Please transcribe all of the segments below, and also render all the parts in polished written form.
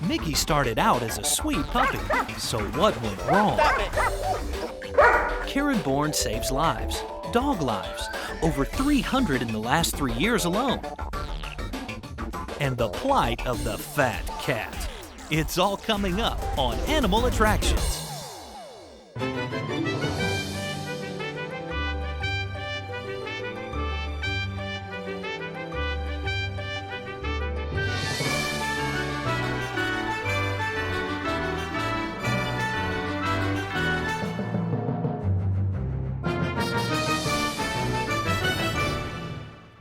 Mickey started out as a sweet puppy, so what went wrong? Karen Bourne saves lives, dog lives, over 300 in the last 3 years alone. And the plight of the fat cat. It's all coming up on Animal Attractions.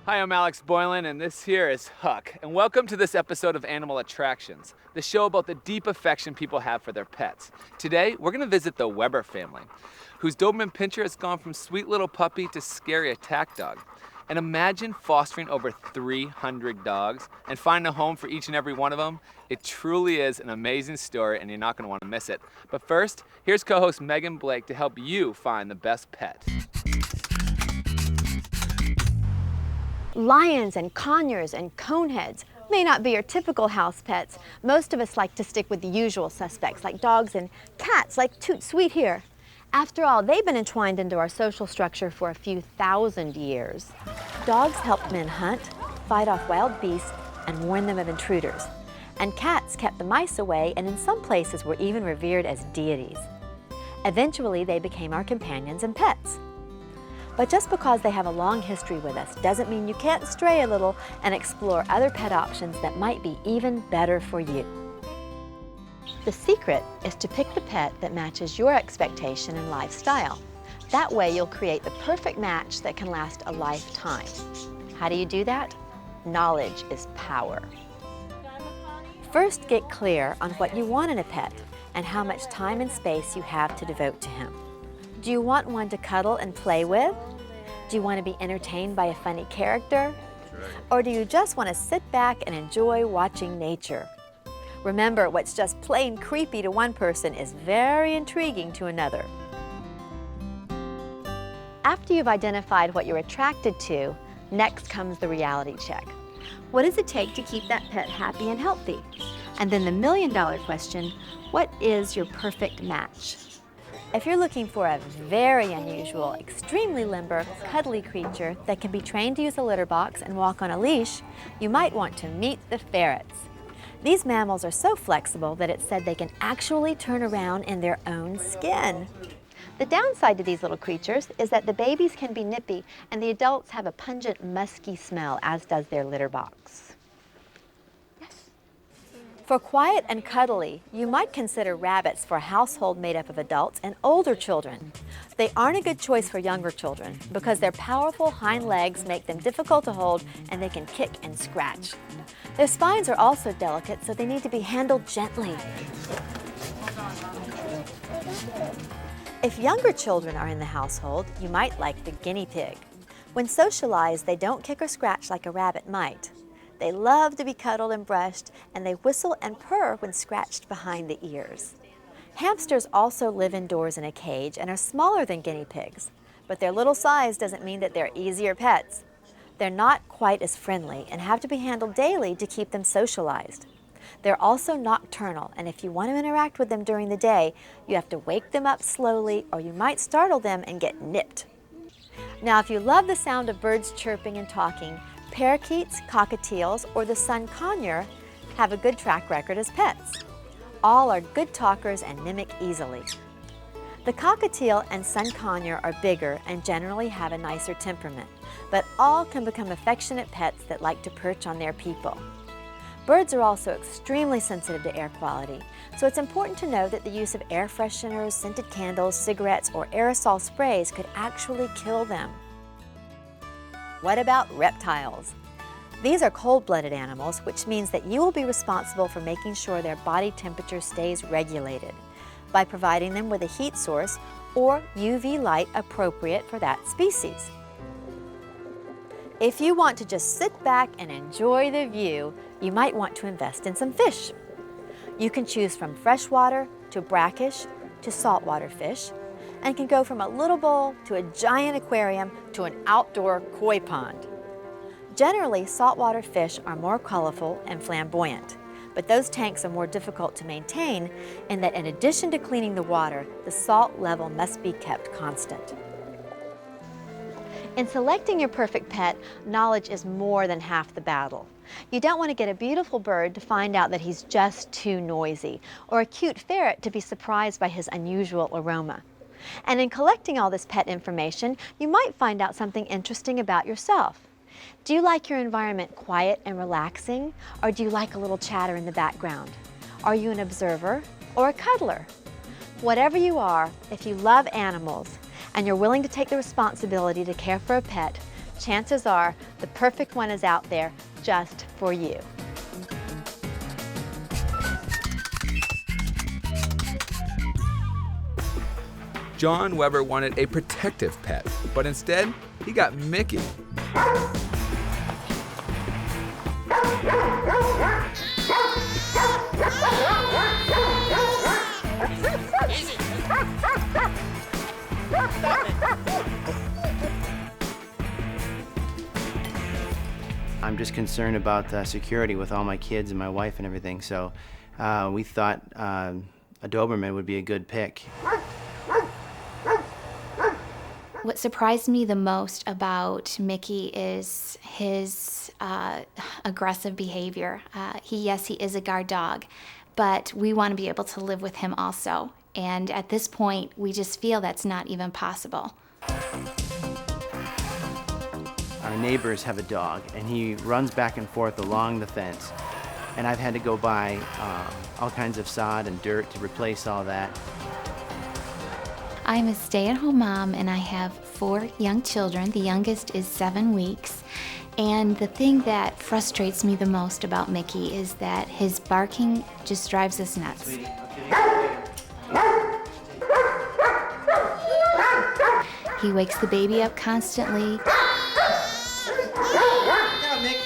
Hi, I'm Alex Boylan, and this here is Huck. And welcome to this episode of Animal Attractions, the show about the deep affection people have for their pets. Today, we're going to visit the Weber family, whose Doberman Pinscher has gone from sweet little puppy to scary attack dog. And imagine fostering over 300 dogs and finding a home for each and every one of them. It truly is an amazing story, and you're not going to want to miss it. But first, here's co-host Megan Blake to help you find the best pet. Lions and conures and coneheads may not be your typical house pets. Most of us like to stick with the usual suspects like dogs and cats like Toot Sweet here. After all, they've been entwined into our social structure for a few thousand years. Dogs helped men hunt, fight off wild beasts, and warn them of intruders. And cats kept the mice away, and in some places were even revered as deities. Eventually, they became our companions and pets. But just because they have a long history with us doesn't mean you can't stray a little and explore other pet options that might be even better for you. The secret is to pick the pet that matches your expectation and lifestyle. That way you'll create the perfect match that can last a lifetime. How do you do that? Knowledge is power. First, get clear on what you want in a pet and how much time and space you have to devote to him. Do you want one to cuddle and play with? Do you want to be entertained by a funny character? Or do you just want to sit back and enjoy watching nature? Remember, what's just plain creepy to one person is very intriguing to another. After you've identified what you're attracted to, next comes the reality check. What does it take to keep that pet happy and healthy? And then the million-dollar question, what is your perfect match? If you're looking for a very unusual, extremely limber, cuddly creature that can be trained to use a litter box and walk on a leash, you might want to meet the ferrets. These mammals are so flexible that it's said they can actually turn around in their own skin. The downside to these little creatures is that the babies can be nippy and the adults have a pungent, musky smell, as does their litter box. For quiet and cuddly, you might consider rabbits for a household made up of adults and older children. They aren't a good choice for younger children because their powerful hind legs make them difficult to hold and they can kick and scratch. Their spines are also delicate, so they need to be handled gently. If younger children are in the household, you might like the guinea pig. When socialized, they don't kick or scratch like a rabbit might. They love to be cuddled and brushed, and they whistle and purr when scratched behind the ears. Hamsters also live indoors in a cage and are smaller than guinea pigs, but their little size doesn't mean that they're easier pets. They're not quite as friendly and have to be handled daily to keep them socialized. They're also nocturnal, and if you want to interact with them during the day, you have to wake them up slowly or you might startle them and get nipped. Now, if you love the sound of birds chirping and talking, parakeets, cockatiels, or the sun conure have a good track record as pets. All are good talkers and mimic easily. The cockatiel and sun conure are bigger and generally have a nicer temperament, but all can become affectionate pets that like to perch on their people. Birds are also extremely sensitive to air quality, so it's important to know that the use of air fresheners, scented candles, cigarettes, or aerosol sprays could actually kill them. What about reptiles? These are cold-blooded animals, which means that you will be responsible for making sure their body temperature stays regulated by providing them with a heat source or UV light appropriate for that species. If you want to just sit back and enjoy the view, you might want to invest in some fish. You can choose from freshwater to brackish to saltwater fish, and can go from a little bowl to a giant aquarium to an outdoor koi pond. Generally, saltwater fish are more colorful and flamboyant, But those tanks are more difficult to maintain in that in addition to cleaning the water, the salt level must be kept constant. In selecting your perfect pet, knowledge is more than half the battle. You don't want to get a beautiful bird to find out that he's just too noisy, or a cute ferret to be surprised by his unusual aroma. And in collecting all this pet information, you might find out something interesting about yourself. Do you like your environment quiet and relaxing, or do you like a little chatter in the background? Are you an observer or a cuddler? Whatever you are, if you love animals and you're willing to take the responsibility to care for a pet, chances are the perfect one is out there just for you. John Weber wanted a protective pet, but instead, he got Mickey. I'm just concerned about security with all my kids and my wife and everything, so we thought a Doberman would be a good pick. What surprised me the most about Mickey is his aggressive behavior. Yes, he is a guard dog, but we want to be able to live with him also. And at this point, we just feel that's not even possible. Our neighbors have a dog, and he runs back and forth along the fence. And I've had to go buy all kinds of sod and dirt to replace all that. I'm a stay-at-home mom, and I have 4 young children. The youngest is 7 weeks. And the thing that frustrates me the most about Mickey is that his barking just drives us nuts. He wakes the baby up constantly.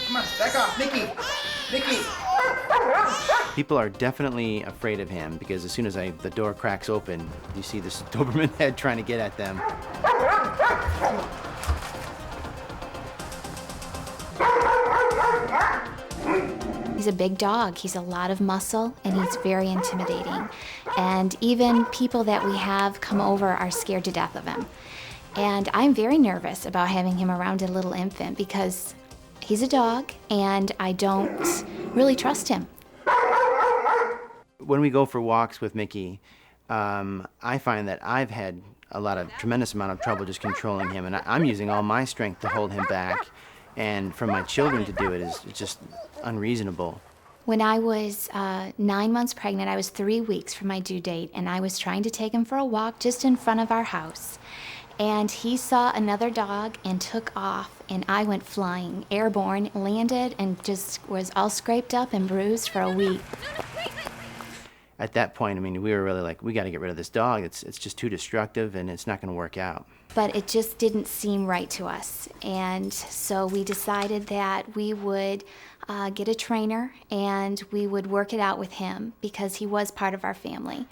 Come on, back off, Mickey! Mickey! People are definitely afraid of him because as soon as the door cracks open, you see this Doberman head trying to get at them. He's a big dog. He's a lot of muscle, and he's very intimidating. And even people that we have come over are scared to death of him. And I'm very nervous about having him around a little infant because he's a dog, and I don't really trust him. When we go for walks with Mickey, I find that I've had tremendous amount of trouble just controlling him, and I'm using all my strength to hold him back. And for my children to do it is just unreasonable. When I was 9 months pregnant, I was 3 weeks from my due date, and I was trying to take him for a walk just in front of our house. And he saw another dog and took off, and I went flying, airborne, landed, and just was all scraped up and bruised for a week. At that point, I mean, we were really like, we got to get rid of this dog. It's just too destructive, and it's not going to work out. But it just didn't seem right to us. And so we decided that we would get a trainer, and we would work it out with him because he was part of our family.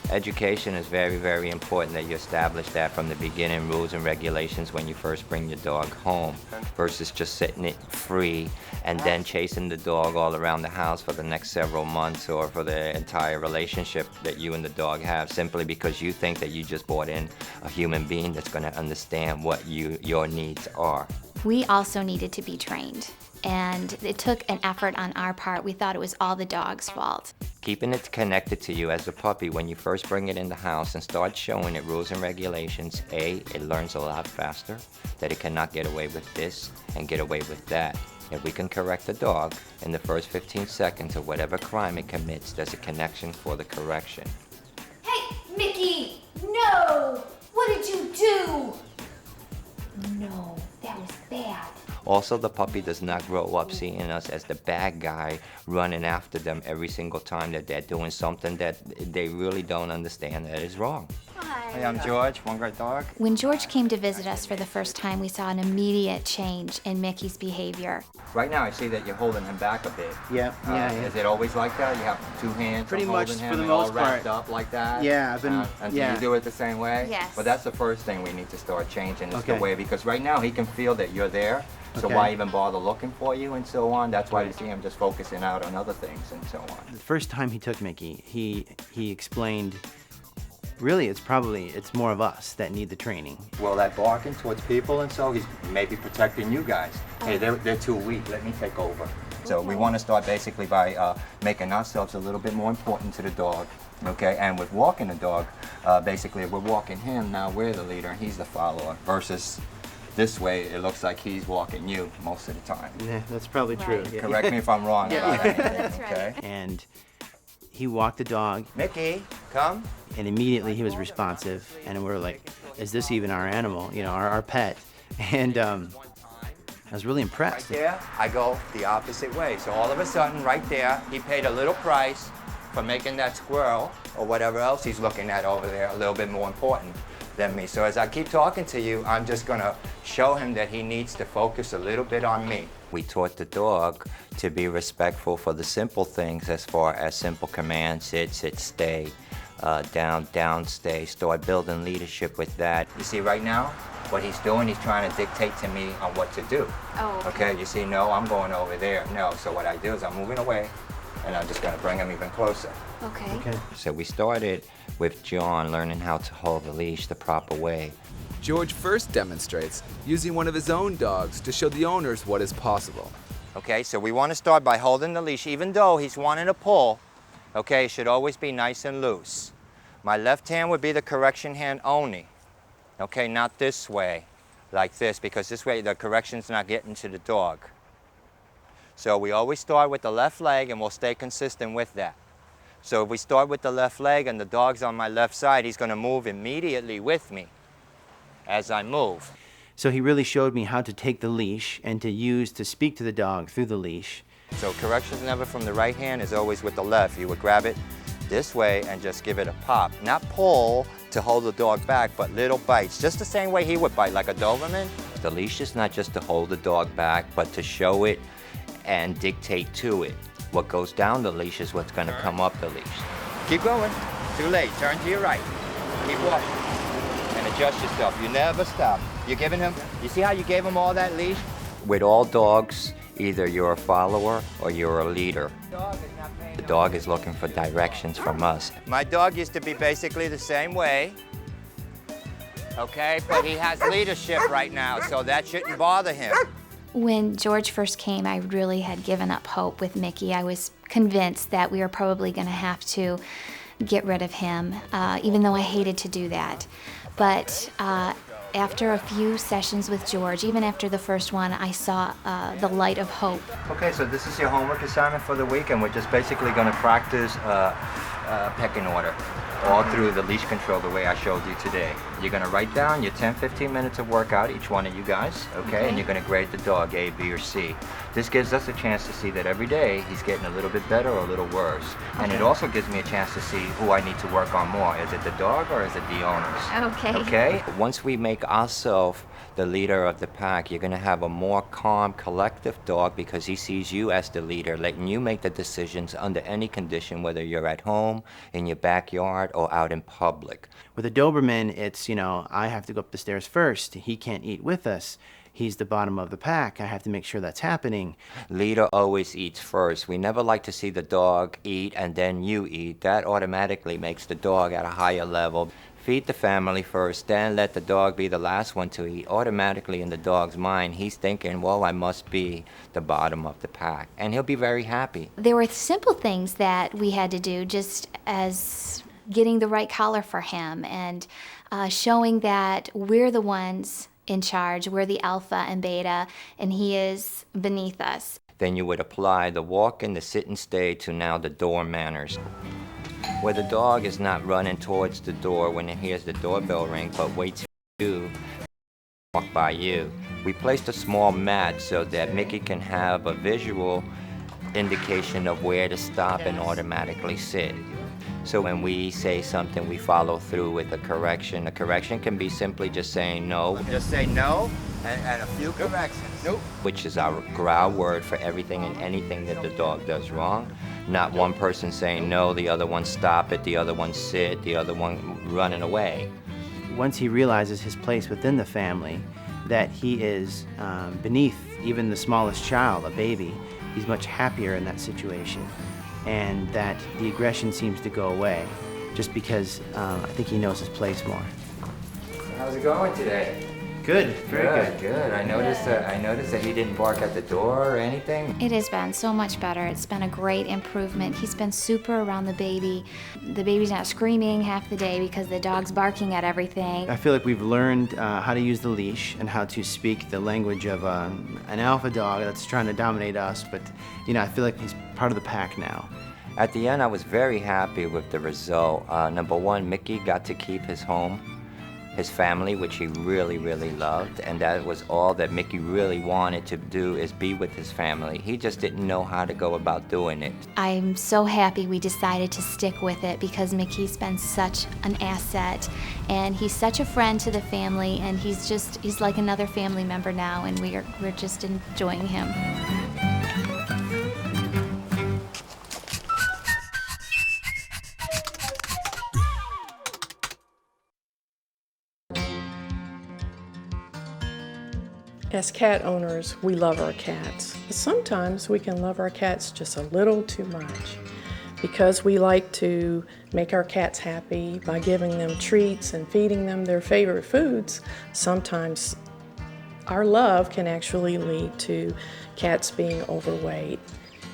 Education is very, very important that you establish that from the beginning, rules and regulations when you first bring your dog home versus just setting it free and then chasing the dog all around the house for the next several months or for the entire relationship that you and the dog have simply because you think that you just brought in a human being that's going to understand what your needs are. We also needed to be trained, and it took an effort on our part. We thought it was all the dog's fault. Keeping it connected to you as a puppy when you first bring it in the house and start showing it rules and regulations, it learns a lot faster that it cannot get away with this and get away with that. If we can correct the dog in the first 15 seconds of whatever crime it commits, there's a connection for the correction. Hey, Mickey! No! What did you do? No, that was bad. Also, the puppy does not grow up seeing us as the bad guy running after them every single time that they're doing something that they really don't understand that is wrong. I Hey, I'm George, one great dog. When George came to visit us for the first time, we saw an immediate change in Mickey's behavior. Right now, I see that you're holding him back a bit. Yeah, yeah. Is it always like that? You have two hands Pretty on much holding him for the and all most wrapped part. up like that? Yeah, I've been, And yeah. do you do it the same way? Yes. Well, that's the first thing we need to start changing is the Okay. way, because right now he can feel that you're there, so Okay. why even bother looking for you and so on? That's why you see him just focusing out on other things and so on. The first time he took Mickey, he explained, really, it's more of us that need the training. Well, that barking towards people and so, he's maybe protecting you guys. Hey, they're too weak, let me take over. So we want to start basically by making ourselves a little bit more important to the dog, okay? And with walking the dog, basically we're walking him, now we're the leader and he's the follower, versus this way it looks like he's walking you most of the time. Yeah, that's probably true. Right. Yeah. Correct me if I'm wrong about anything, That's right. okay? And he walked the dog, Mickey, come. and immediately he was responsive, and we're like, is this even our animal, our pet? And I was really impressed. Right there, I go the opposite way. So all of a sudden, right there, he paid a little price for making that squirrel or whatever else he's looking at over there a little bit more important than me. So as I keep talking to you, I'm just gonna show him that he needs to focus a little bit on me. We taught the dog to be respectful for the simple things as far as simple commands, sit, stay, down, stay. Start building leadership with that. You see right now, what he's doing, he's trying to dictate to me on what to do. Oh, Okay, you see, no, I'm going over there. No, so what I do is I'm moving away, and I'm just gonna bring him even closer. Okay. Okay. So we started with John learning how to hold the leash the proper way. George first demonstrates using one of his own dogs to show the owners what is possible. Okay, so we want to start by holding the leash, even though he's wanting to pull. Okay, it should always be nice and loose. My left hand would be the correction hand only. Okay, not this way, like this, because this way the correction's not getting to the dog. So we always start with the left leg, and we'll stay consistent with that. So if we start with the left leg and the dog's on my left side, he's going to move immediately with me as I move. So he really showed me how to take the leash and to speak to the dog through the leash. So correction's never from the right hand, is always with the left. You would grab it this way and just give it a pop. Not pull to hold the dog back, but little bites, just the same way he would bite, like a Doberman. The leash is not just to hold the dog back, but to show it and dictate to it. What goes down the leash is what's gonna come up the leash. Keep going, too late, turn to your right. Keep walking, and adjust yourself. You never stop. You're giving him, you see how you gave him all that leash? With all dogs, either you're a follower or you're a leader. The dog is looking for directions from us. My dog used to be basically the same way, okay? But he has leadership right now, so that shouldn't bother him. When George first came, I really had given up hope with Mickey. I was convinced that we were probably going to have to get rid of him, even though I hated to do that. But after a few sessions with George, even after the first one, I saw the light of hope. Okay, so this is your homework assignment for the week, and we're just basically going to practice pecking order all through the leash control the way I showed you today. You're going to write down your 10-15 minutes of workout, each one of you guys, okay? And you're going to grade the dog A, B, or C. This gives us a chance to see that every day he's getting a little bit better or a little worse. And it also gives me a chance to see who I need to work on more. Is it the dog or is it the owners? Okay. Okay? Once we make ourselves the leader of the pack, you're going to have a more calm, collective dog because he sees you as the leader, letting you make the decisions under any condition, whether you're at home, in your backyard, or out in public. With a Doberman, it's, I have to go up the stairs first. He can't eat with us. He's the bottom of the pack. I have to make sure that's happening. Leader always eats first. We never like to see the dog eat and then you eat. That automatically makes the dog at a higher level. Feed the family first, then let the dog be the last one to eat. Automatically in the dog's mind, he's thinking, well, I must be the bottom of the pack. And he'll be very happy. There were simple things that we had to do, just as getting the right collar for him and showing that we're the ones in charge. We're the alpha and beta, and he is beneath us. Then you would apply the walk and the sit and stay to now the door manners, where the dog is not running towards the door when it hears the doorbell ring, but waits for you to walk by you. We placed a small mat so that Mickey can have a visual indication of where to stop and automatically sit. So when we say something, we follow through with a correction. A correction can be simply just saying no. Just say no and a few corrections. Nope. Which is our growl word for everything and anything that the dog does wrong. Not one person saying no, the other one stop it, the other one sit, the other one running away. Once he realizes his place within the family, that he is beneath even the smallest child, a baby, he's much happier in that situation. And that the aggression seems to go away just because I think he knows his place more. How's it going today? Good, very good. Good. I noticed that he didn't bark at the door or anything. It has been so much better. It's been a great improvement. He's been super around the baby. The baby's not screaming half the day because the dog's barking at everything. I feel like we've learned how to use the leash and how to speak the language of an alpha dog that's trying to dominate us, but I feel like he's part of the pack now. At the end, I was very happy with the result. Number one, Mickey got to keep his home, his family, which he really, really loved, and that was all that Mickey really wanted to do, is be with his family. He just didn't know how to go about doing it. I'm so happy we decided to stick with it because Mickey's been such an asset, and he's such a friend to the family, and he's like another family member now, and we're just enjoying him. As cat owners, we love our cats. But sometimes we can love our cats just a little too much. Because we like to make our cats happy by giving them treats and feeding them their favorite foods, sometimes our love can actually lead to cats being overweight.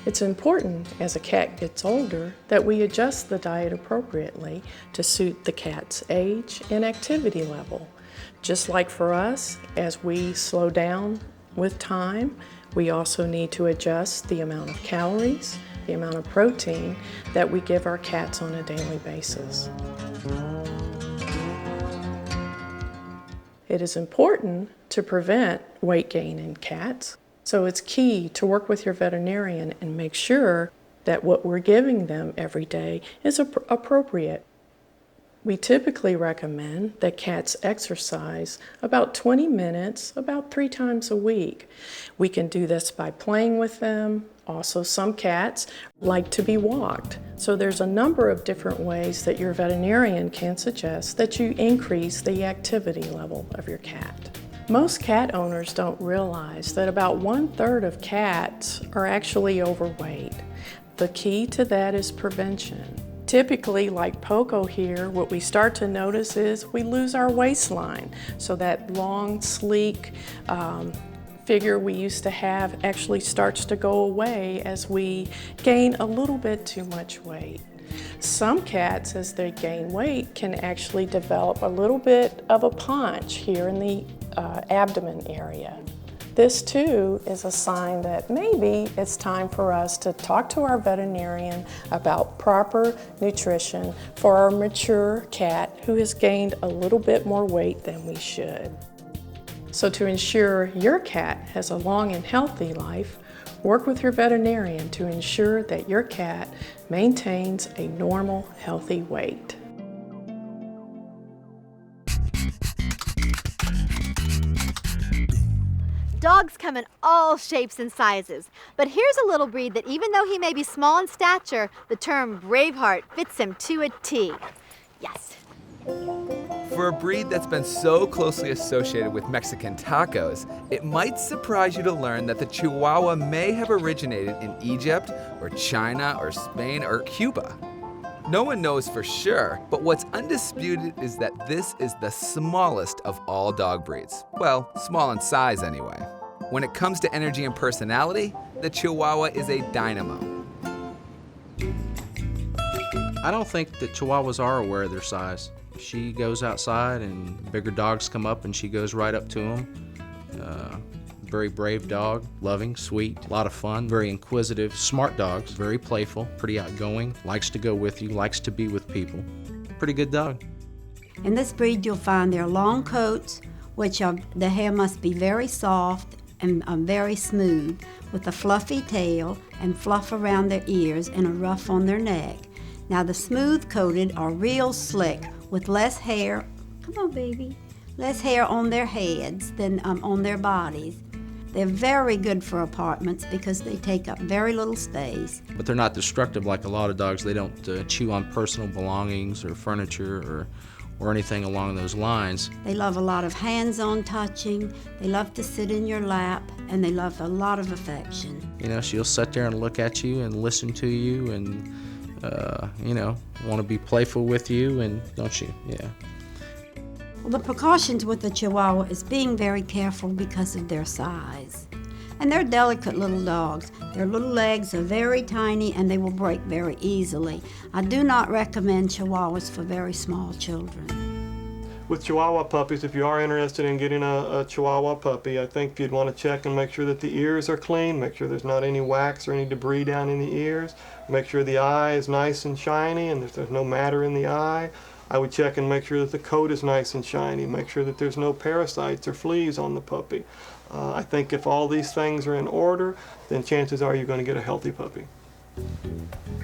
It's important as a cat gets older that we adjust the diet appropriately to suit the cat's age and activity level. Just like for us, as we slow down with time, we also need to adjust the amount of calories, the amount of protein that we give our cats on a daily basis. It is important to prevent weight gain in cats, so it's key to work with your veterinarian and make sure that what we're giving them every day is appropriate. We typically recommend that cats exercise about 20 minutes, about 3 times a week. We can do this by playing with them. Also, some cats like to be walked. So there's a number of different ways that your veterinarian can suggest that you increase the activity level of your cat. Most cat owners don't realize that about 1/3 of cats are actually overweight. The key to that is prevention. Typically, like Poco here, what we start to notice is we lose our waistline. So that long, sleek figure we used to have actually starts to go away as we gain a little bit too much weight. Some cats, as they gain weight, can actually develop a little bit of a paunch here in the abdomen area. This too is a sign that maybe it's time for us to talk to our veterinarian about proper nutrition for our mature cat who has gained a little bit more weight than we should. So to ensure your cat has a long and healthy life, work with your veterinarian to ensure that your cat maintains a normal, healthy weight. Dogs come in all shapes and sizes, but here's a little breed that even though he may be small in stature, the term Braveheart fits him to a T. Yes. For a breed that's been so closely associated with Mexican tacos, it might surprise you to learn that the Chihuahua may have originated in Egypt or China or Spain or Cuba. No one knows for sure, but what's undisputed is that this is the smallest of all dog breeds. Well, small in size anyway. When it comes to energy and personality, the Chihuahua is a dynamo. I don't think that Chihuahuas are aware of their size. She goes outside and bigger dogs come up and she goes right up to them. Very brave dog, loving, sweet, a lot of fun, very inquisitive, smart dogs, very playful, pretty outgoing, likes to go with you, likes to be with people. Pretty good dog. In this breed, you'll find their long coats, the hair must be very soft and very smooth, with a fluffy tail and fluff around their ears and a ruff on their neck. Now the smooth-coated are real slick with less hair, come on baby, less hair on their heads than on their bodies. They're very good for apartments because they take up very little space. But they're not destructive like a lot of dogs. They don't chew on personal belongings or furniture or anything along those lines. They love a lot of hands-on touching, they love to sit in your lap, and they love a lot of affection. You know, she'll sit there and look at you and listen to you and, you know, want to be playful with you, and don't you? Yeah. Well, the precautions with the Chihuahua is being very careful because of their size. And they're delicate little dogs. Their little legs are very tiny and they will break very easily. I do not recommend Chihuahuas for very small children. With Chihuahua puppies, if you are interested in getting a Chihuahua puppy, I think you'd want to check and make sure that the ears are clean, make sure there's not any wax or any debris down in the ears, make sure the eye is nice and shiny and there's no matter in the eye. I would check and make sure that the coat is nice and shiny, make sure that there's no parasites or fleas on the puppy. I think if all these things are in order, then chances are you're going to get a healthy puppy.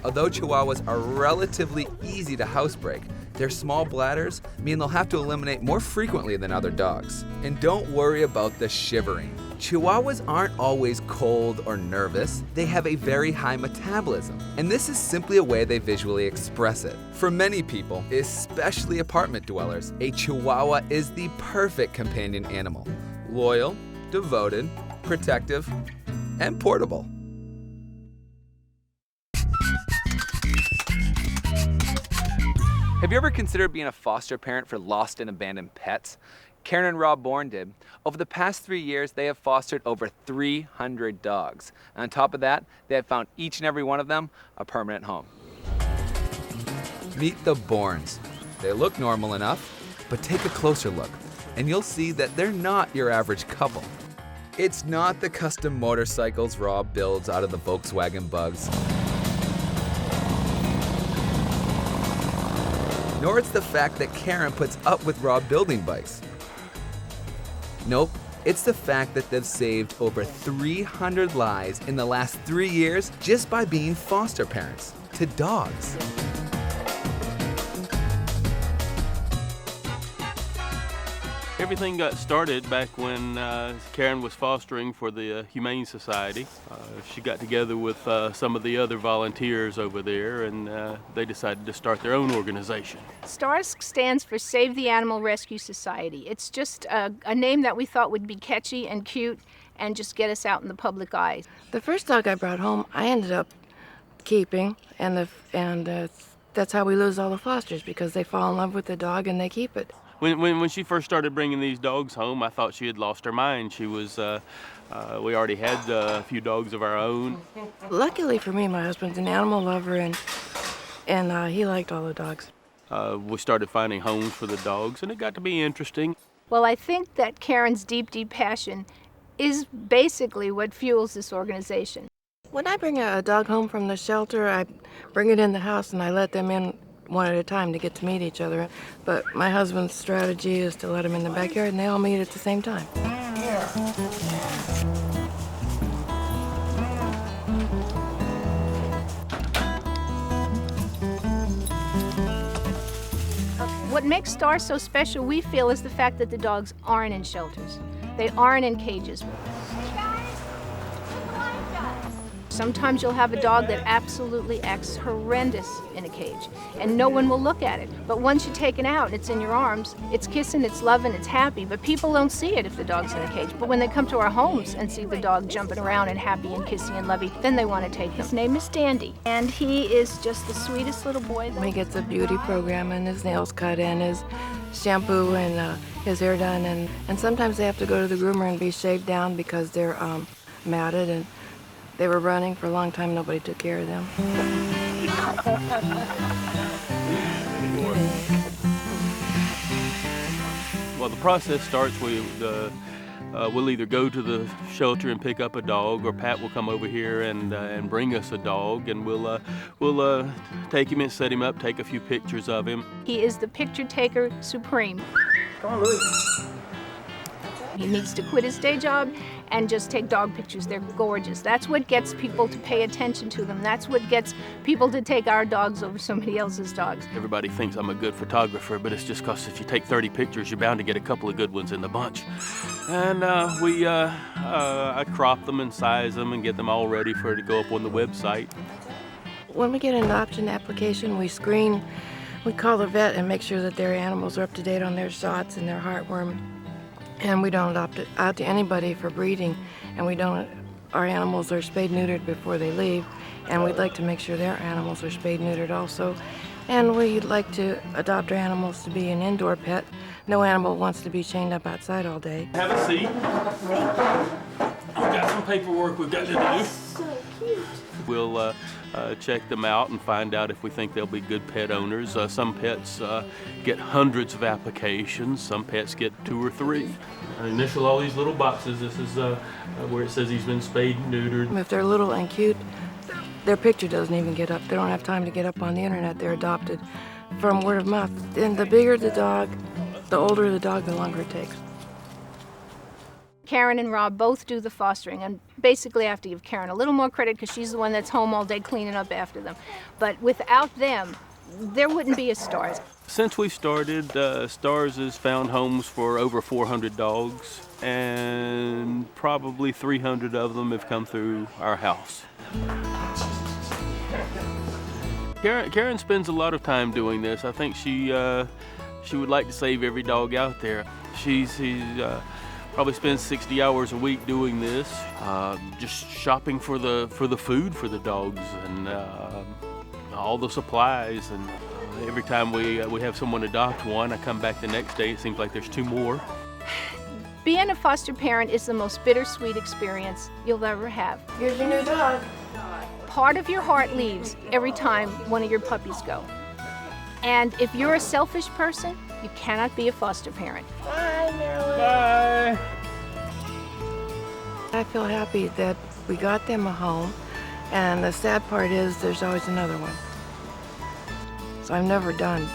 Although Chihuahuas are relatively easy to housebreak, their small bladders mean they'll have to eliminate more frequently than other dogs. And don't worry about the shivering. Chihuahuas aren't always cold or nervous. They have a very high metabolism, and this is simply a way they visually express it. For many people, especially apartment dwellers, a Chihuahua is the perfect companion animal. Loyal, devoted, protective, and portable. Have you ever considered being a foster parent for lost and abandoned pets? Karen and Rob Bourne did. Over the past 3 years, they have fostered over 300 dogs. And on top of that, they have found each and every one of them a permanent home. Meet the Bournes. They look normal enough, but take a closer look, and you'll see that they're not your average couple. It's not the custom motorcycles Rob builds out of the Volkswagen Bugs, nor it's the fact that Karen puts up with Rob building bikes. Nope, it's the fact that they've saved over 300 lives in the last 3 years just by being foster parents to dogs. Everything got started back when Karen was fostering for the Humane Society. She got together with some of the other volunteers over there, and they decided to start their own organization. STARS stands for Save the Animal Rescue Society. It's just a name that we thought would be catchy and cute and just get us out in the public eye. The first dog I brought home, I ended up keeping, and that's how we lose all the fosters, because they fall in love with the dog and they keep it. When she first started bringing these dogs home, I thought she had lost her mind. She was, we already had a few dogs of our own. Luckily for me, my husband's an animal lover, and he liked all the dogs. We started finding homes for the dogs, and it got to be interesting. Well, I think that Karen's deep, deep passion is basically what fuels this organization. When I bring a dog home from the shelter, I bring it in the house and I let them in one at a time to get to meet each other. But my husband's strategy is to let them in the backyard and they all meet at the same time. What makes STARS so special, we feel, is the fact that the dogs aren't in shelters. They aren't in cages. Sometimes you'll have a dog that absolutely acts horrendous in a cage, and no one will look at it. But once you take it out and it's in your arms, it's kissing, it's loving, it's happy, but people don't see it if the dog's in a cage. But when they come to our homes and see the dog jumping around and happy and kissing and loving, then they want to take him. His name is Dandy, and he is just the sweetest little boy. He gets a beauty program and his nails cut and his shampoo and his hair done, and sometimes they have to go to the groomer and be shaved down because they're matted, and they were running for a long time. Nobody took care of them. Well, the process starts with we'll either go to the shelter and pick up a dog, or Pat will come over here and bring us a dog, and we'll take him and set him up, take a few pictures of him. He is the picture taker supreme. Come on, Louie. He needs to quit his day job and just take dog pictures. They're gorgeous. That's what gets people to pay attention to them. That's what gets people to take our dogs over somebody else's dogs. Everybody thinks I'm a good photographer, but it's just because if you take 30 pictures, you're bound to get a couple of good ones in the bunch. And I crop them and size them and get them all ready for it to go up on the website. When we get an adoption application, we screen, we call the vet and make sure that their animals are up to date on their shots and their heartworm. And we don't adopt it out to anybody for breeding, and our animals are spayed neutered before they leave, and we'd like to make sure their animals are spayed neutered also. And we'd like to adopt our animals to be an indoor pet. No animal wants to be chained up outside all day. Have a seat. We've got some paperwork we've got to do. So cute. We'll check them out and find out if we think they'll be good pet owners. Some pets get hundreds of applications. Some pets get 2 or 3. I initial all these little boxes. This is where it says he's been spayed and neutered. If they're little and cute, their picture doesn't even get up. They don't have time to get up on the internet. They're adopted from word of mouth. And the bigger the dog, the older the dog, the longer it takes. Karen and Rob both do the fostering, and basically I have to give Karen a little more credit because she's the one that's home all day cleaning up after them. But without them, there wouldn't be a Stars. Since we started, Stars has found homes for over 400 dogs, and probably 300 of them have come through our house. Karen spends a lot of time doing this. I think she would like to save every dog out there. She's probably spends 60 hours a week doing this, just shopping for the food for the dogs and all the supplies. And every time we have someone adopt one, I come back the next day. It seems like there's 2 more. Being a foster parent is the most bittersweet experience you'll ever have. Here's your new dog. Part of your heart leaves every time one of your puppies go. And if you're a selfish person, you cannot be a foster parent. Bye, Marilyn. Bye. I feel happy that we got them a home, and the sad part is there's always another one. So I'm never done.